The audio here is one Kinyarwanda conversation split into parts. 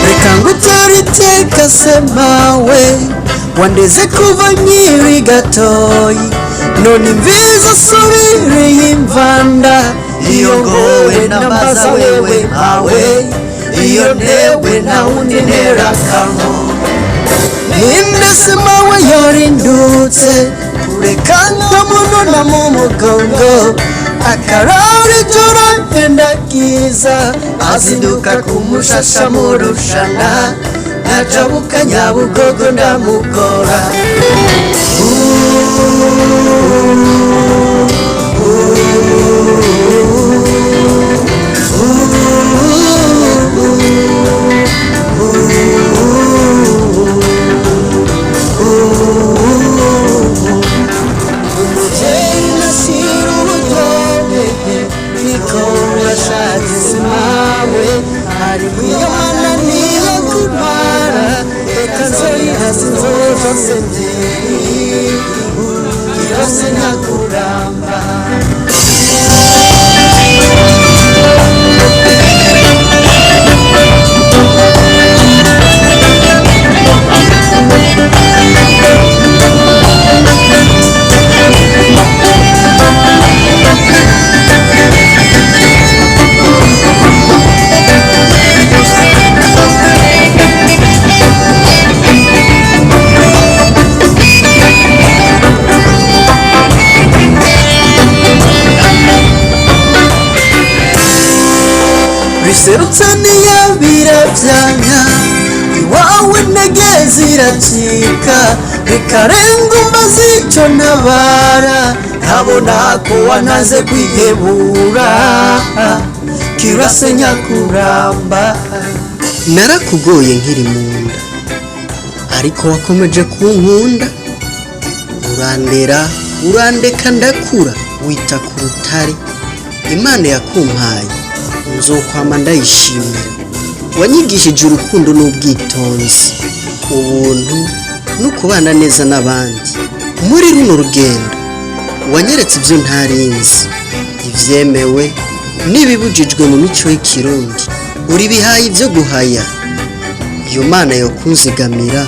reka nguteriteka semawe wandeze kuva nkiri gatoyi none imviza subiriye imvanda iyo ngowe nambaza wewe mpawe iyo ntewe na wundi ntera kamo ninde semawe yorindutse kureka nkamunona mu mugongo akarari joro ntendagiza azinduka kumushasha murushana najabuka Nyabugogo ndamugora biserutse niyabira byanya iwawe intege ziracika bikarenga umbaza icyo ntabara nkabona ko wanaze kwihebura kirase nyakuramba narakugoye nkiri mu nda ariko wakomeje kunkunda urandera urandeka ndakura wita ku rutare Imana yakumpaye nzokwama ndayishimira wanyigishije urukundo n'ubwitonzi ubuntu no kubana neza n'abandi muri runo rugendo wanyeretse ibyo ntarinzi ivyemewe n'ibibujijwe mu mico y'ikirundi uri bihaye ibyo guhaya iyo Mana yo kunzigamira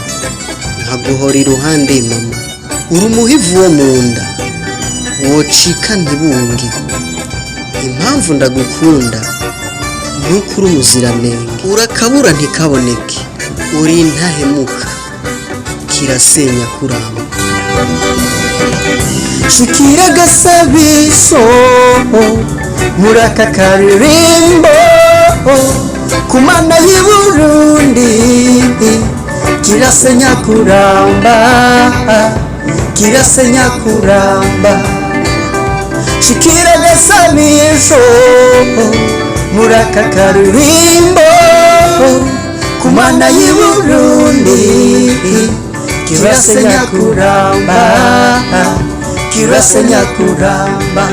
nkaguhora iruhande mama uri umuhivu wo mu nda wocika ntibunge impamvu ndagukunda nukuri umuziranenge urakabura ntikaboneke uri intahemuka kirasenya kuramba shikira gasabiso muraka karirimbo kumana y'Uburundi kirasenya kuramba kirasenya kuramba shikira gasabiso muraka karirimbo kumana y'Uburundi kirasenya kuramba kirasenya kuramba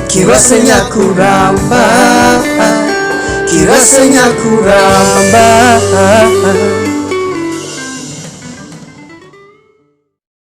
kirasenya kuramba kirasenya kuramba